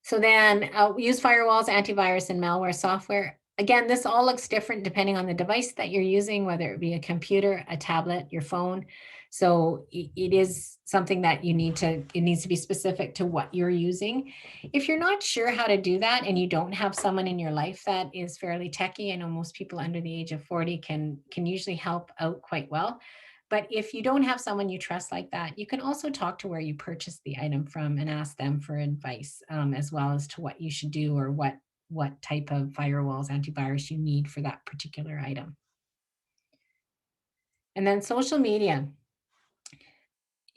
B: So then use firewalls, antivirus, and malware software. Again, this all looks different depending on the device that you're using, whether it be a computer, a tablet, your phone. So it is something that it needs to be specific to what you're using. If you're not sure how to do that and you don't have someone in your life that is fairly techie, I know most people under the age of 40 can usually help out quite well. But if you don't have someone you trust like that, you can also talk to where you purchased the item from and ask them for advice, as well as to what you should do or what type of firewalls, antivirus you need for that particular item. And then social media.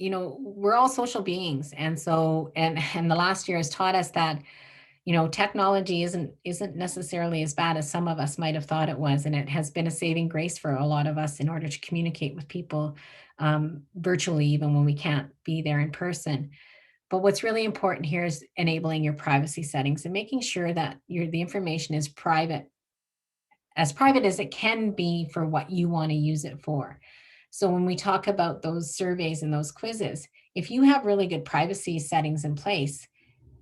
B: We're all social beings. And so, and the last year has taught us that, technology isn't necessarily as bad as some of us might have thought it was. And it has been a saving grace for a lot of us in order to communicate with people virtually, even when we can't be there in person. But what's really important here is enabling your privacy settings and making sure that the information is private as private as it can be for what you want to use it for. So when we talk about those surveys and those quizzes, if you have really good privacy settings in place,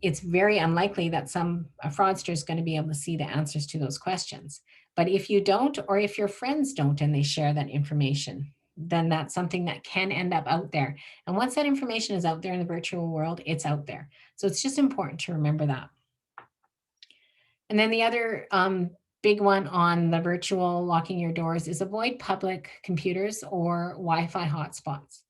B: it's very unlikely that a fraudster is going to be able to see the answers to those questions. But if you don't, or if your friends don't and they share that information, then that's something that can end up out there. And once that information is out there in the virtual world, it's out there. So it's just important to remember that. And then the other big one on the virtual locking your doors is avoid public computers or Wi-Fi hotspots.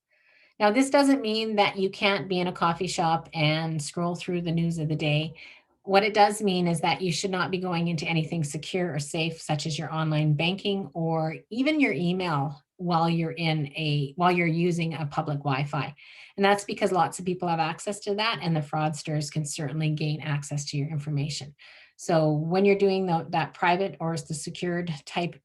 B: Now, this doesn't mean that you can't be in a coffee shop and scroll through the news of the day. What it does mean is that you should not be going into anything secure or safe, such as your online banking or even your email while you're using a public Wi-Fi. And that's because lots of people have access to that, and the fraudsters can certainly gain access to your information. So when you're doing that private or the secured type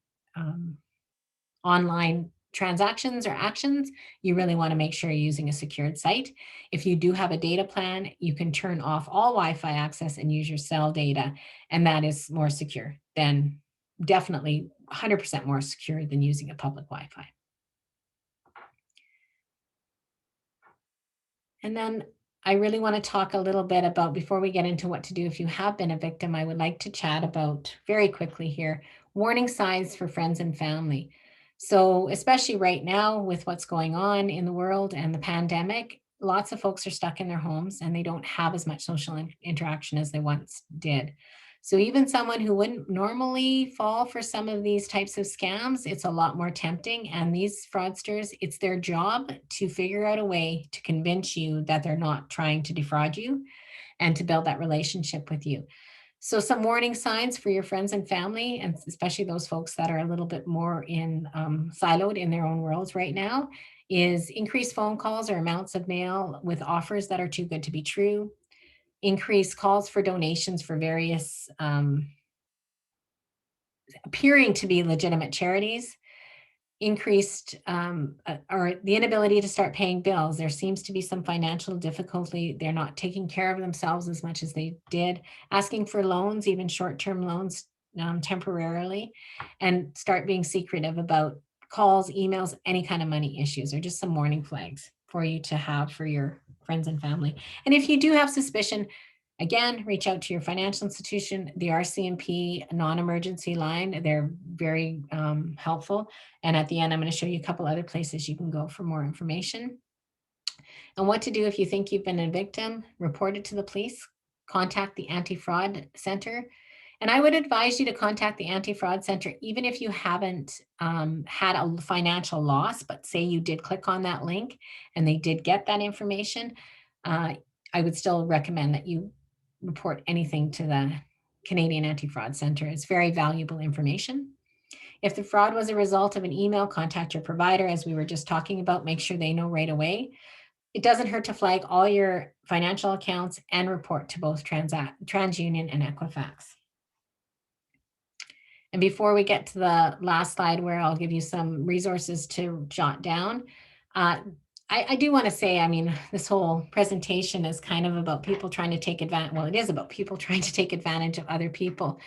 B: online transactions or actions, you really want to make sure you're using a secured site. If you do have a data plan, you can turn off all Wi-Fi access and use your cell data, and that is more secure than, definitely 100% more secure than using a public Wi-Fi. And then I really want to talk a little bit about, before we get into what to do if you have been a victim, I would like to chat about very quickly here, warning signs for friends and family. So especially right now with what's going on in the world and the pandemic, lots of folks are stuck in their homes and they don't have as much social interaction as they once did. So even someone who wouldn't normally fall for some of these types of scams, it's a lot more tempting. And these fraudsters, it's their job to figure out a way to convince you that they're not trying to defraud you and to build that relationship with you. So some warning signs for your friends and family, and especially those folks that are a little bit more siloed in their own worlds right now, is increased phone calls or amounts of mail with offers that are too good to be true, increased calls for donations for various appearing to be legitimate charities, increased or the inability to start paying bills. There seems to be some financial difficulty. They're not taking care of themselves as much as they did, asking for loans, even short-term loans temporarily, and start being secretive about calls, emails, any kind of money issues, or just some warning flags for you to have for your friends and family. And if you do have suspicion, again, reach out to your financial institution, the RCMP non-emergency line. They're very helpful. And at the end, I'm going to show you a couple other places you can go for more information. And what to do if you think you've been a victim: report it to the police, contact the Anti-Fraud Center. And I would advise you to contact the Anti-Fraud Center, even if you haven't had a financial loss, but say you did click on that link and they did get that information. I would still recommend that you report anything to the Canadian Anti-Fraud Center. It's very valuable information. If the fraud was a result of an email, contact your provider, as we were just talking about. Make sure they know right away. It doesn't hurt to flag all your financial accounts and report to both TransUnion and Equifax. And before we get to the last slide, where I'll give you some resources to jot down, I do want to say, I mean, this whole presentation is kind of about people trying to take advantage. Well, it is about people trying to take advantage of other people.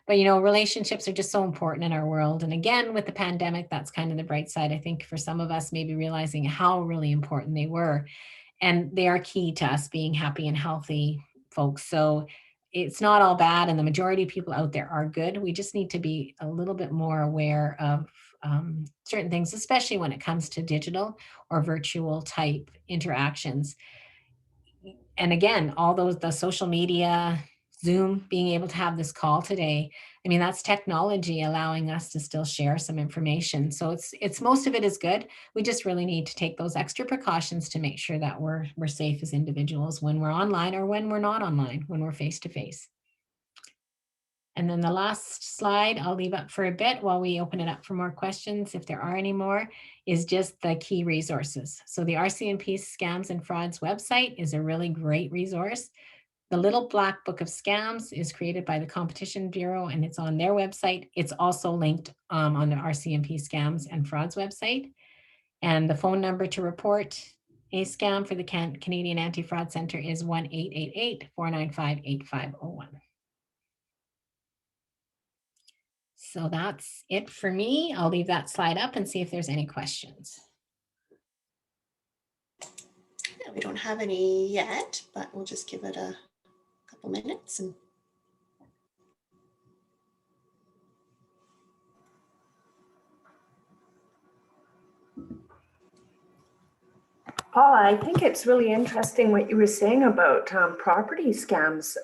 B: But, you know, relationships are just so important in our world. And again, with the pandemic, that's kind of the bright side, I think, for some of us, maybe realizing how really important they were. And they are key to us being happy and healthy folks. So it's not all bad. And the majority of people out there are good. We just need to be a little bit more aware of certain things, especially when it comes to digital or virtual type interactions. And again, all the social media, Zoom, being able to have this call today, I mean, that's technology allowing us to still share some information. So it's most of it is good. We just really need to take those extra precautions to make sure that we're safe as individuals when we're online or when we're not online, when we're face to face. And then the last slide I'll leave up for a bit while we open it up for more questions, if there are any more, is just the key resources. So the RCMP Scams and Frauds website is a really great resource. The Little Black Book of Scams is created by the Competition Bureau, and it's on their website. It's also linked on the RCMP Scams and Frauds website. And the phone number to report a scam for the Canadian Anti-Fraud Center is 1-888-495-8501. So that's it for me. I'll leave that slide up and see if there's any questions.
A: Yeah, we don't have any yet, but we'll just give it a couple minutes. And
C: Paula, I think it's really interesting what you were saying about property scams.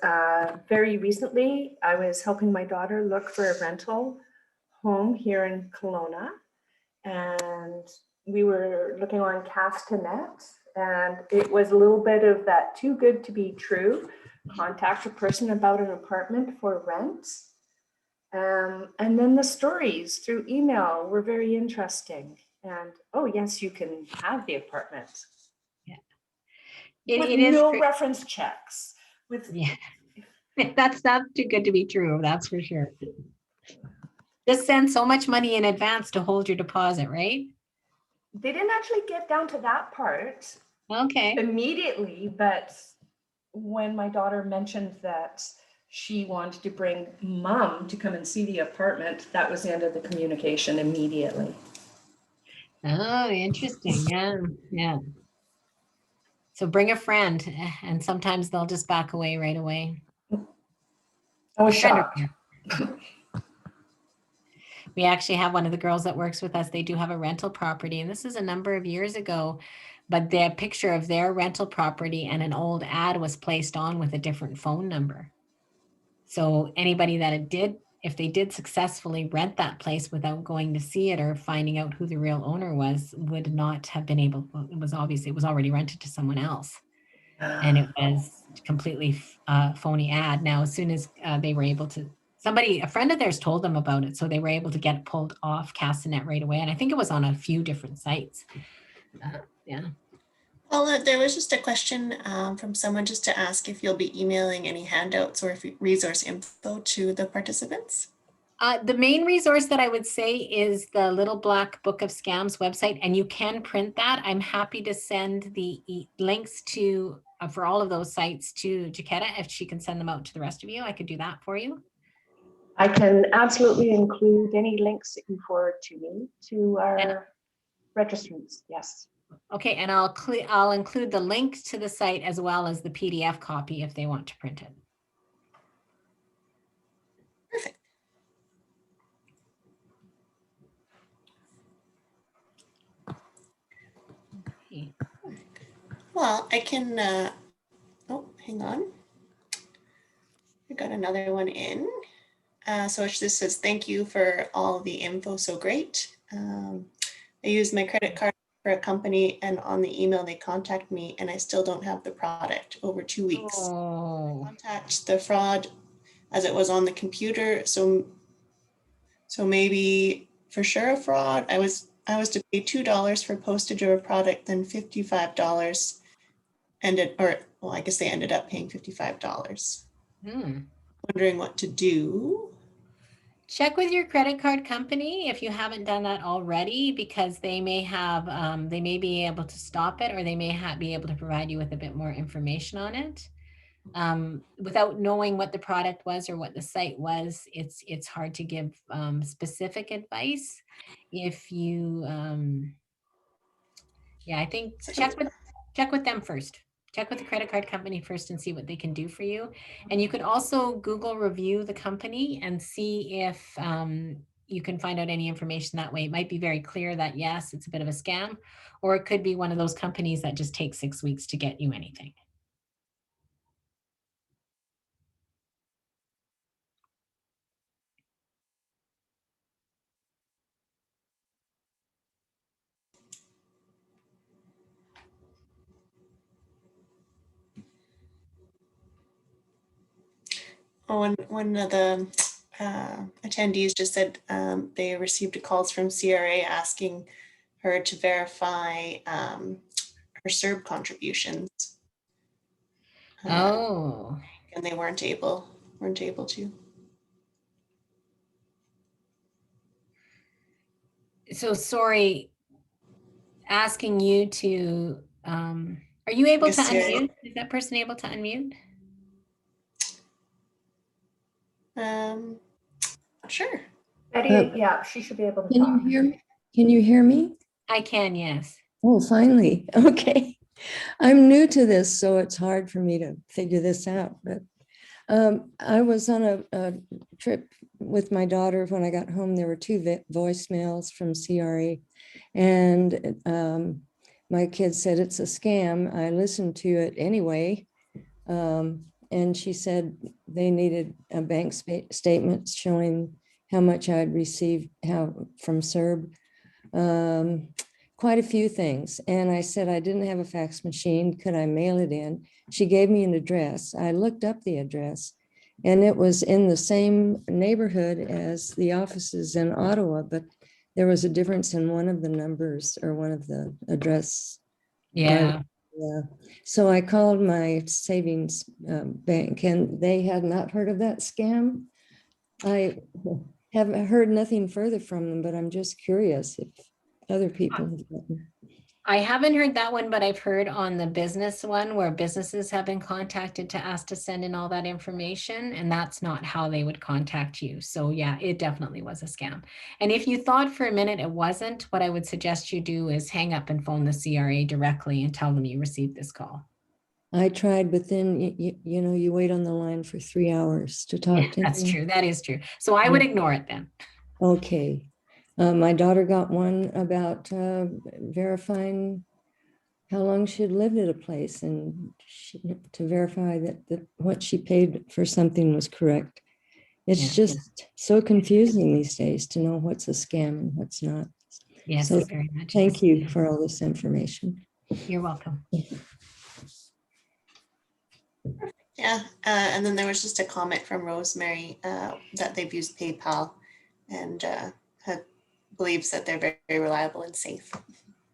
C: Very recently, I was helping my daughter look for a rental home here in Kelowna, and we were looking on Castanet, and it was a little bit of that too good to be true. Contact a person about an apartment for rent. And then the stories through email were very interesting. And oh yes, you can have the apartment.
B: Yeah,
C: With
B: it is.
C: no reference checks. With
B: Yeah, that's not too good to be true. That's for sure. Just send so much money in advance to hold your deposit, right?
C: they didn't actually get down to that part
B: Okay.
C: immediately, but when my daughter mentioned that she wanted to bring mom to come and see the apartment, that was the end of the communication immediately.
B: Oh, interesting. Yeah, yeah. So bring a friend, and sometimes they'll just back away right away.
C: I was
B: Friend or
C: shocked.
B: parent. We actually have one of the girls that works with us. They do have a rental property, and this is a number of years ago, but the picture of their rental property and an old ad was placed on with a different phone number. So anybody that if they did successfully rent that place without going to see it or finding out who the real owner was, would not have been able, well, it was already rented to someone else. And it was completely phony ad. Now, as soon as they were able to, a friend of theirs told them about it, so they were able to get it pulled off Castanet right away. And I think it was on a few different sites. Yeah.
A: Paula, there was just a question from someone just to ask if you'll be emailing any handouts or if resource info to the participants.
B: The main resource that I would say is the Little Black Book of Scams website, and you can print that. I'm happy to send the links to for all of those sites to Jaquetta. If she can send them out to the rest of you, I could do that for you.
C: I can absolutely include any links that you forward to me to our registrants. Yes.
B: Okay, and I'll include the link to the site as well as the PDF copy if they want to print it.
A: Perfect.
B: Okay.
A: Well, I can, oh, hang on. I got another one in. So this says, thank you for all the info, so great. I used my credit card for a company, and on the email they contact me and I still don't have the product over 2 weeks.
B: Oh.
A: Contact the fraud as it was on the computer. So maybe for sure a fraud. I was to pay $2 for postage of a product, then $55 I guess they ended up paying $55. Wondering what to do.
B: Check with your credit card company if you haven't done that already, because they may have, they may be able to stop it, or they may be able to provide you with a bit more information on it. Without knowing what the product was or what the site was, it's hard to give specific advice. If you, yeah, I think check with them first. Check with the credit card company first and see what they can do for you. And you could also Google review the company and see if you can find out any information that way. It might be very clear that yes, it's a bit of a scam, or it could be one of those companies that just takes 6 weeks to get you anything.
A: One of the attendees just said they received calls from CRA asking her to verify her SERB contributions.
B: Oh.
A: And they weren't able to.
B: So sorry, asking you to, are you able to unmute? Is that person able to unmute?
A: Not sure.
C: Betty, yeah, she should be able to
D: Can you
C: talk.
D: hear me? Can you hear me?
B: I can, yes.
D: Oh, finally. Okay. I'm new to this, so it's hard for me to figure this out. But I was on a trip with my daughter. When I got home, there were two voicemails from CRA, and my kid said it's a scam. I listened to it anyway, and she said they needed a bank statement showing how much I'd received from CERB. Quite a few things. And I said I didn't have a fax machine. Could I mail it in? She gave me an address. I looked up the address and it was in the same neighborhood as the offices in Ottawa, but there was a difference in one of the numbers or one of the address.
B: Yeah.
D: Yeah. So I called my savings bank and they had not heard of that scam. I haven't heard nothing further from them, but I'm just curious if other people have gotten.
B: I haven't heard that one, but I've heard on the business one where businesses have been contacted to ask to send in all that information, and that's not how they would contact you. So yeah, it definitely was a scam. And if you thought for a minute it wasn't, what I would suggest you do is hang up and phone the CRA directly and tell them you received this call.
D: I tried, but then you know, you wait on the line for 3 hours to talk to
B: That's
D: them.
B: true. That is true. So I would ignore it then.
D: Okay. My daughter got one about verifying how long she'd lived at a place and to verify that what she paid for something was correct. It's
B: Yeah.
D: just so confusing these days to know what's a scam and what's not.
B: Yes,
D: So
B: very much.
D: thank you for all this information.
B: You're welcome.
A: Yeah, and then there was just a comment from Rosemary that they've used PayPal and believes that they're very, very reliable and safe.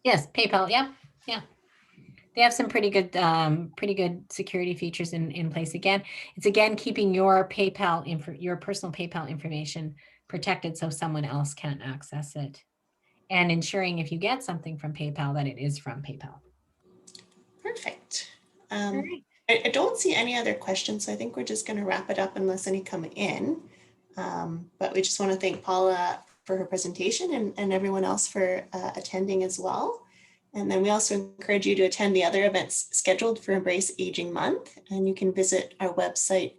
B: Yes, PayPal. Yeah, yeah. They have some pretty good security features in place. Again, it's keeping your your personal PayPal information protected so someone else can't access it, and ensuring if you get something from PayPal that it is from PayPal.
A: Perfect.
B: All right.
A: I don't see any other questions, so I think we're just going to wrap it up unless any come in. But we just want to thank Paula for her presentation and everyone else for attending as well. And then we also encourage you to attend the other events scheduled for Embrace Aging Month. And you can visit our website,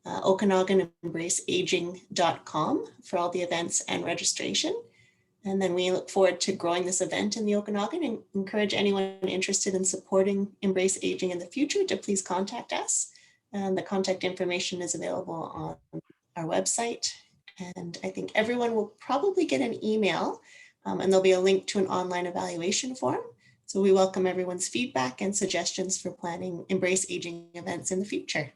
A: OkanaganEmbraceAging.com for all the events and registration. And then we look forward to growing this event in the Okanagan and encourage anyone interested in supporting Embrace Aging in the future to please contact us. And the contact information is available on our website. And I think everyone will probably get an email and there'll be a link to an online evaluation form. So we welcome everyone's feedback and suggestions for planning Embrace Aging events in the future.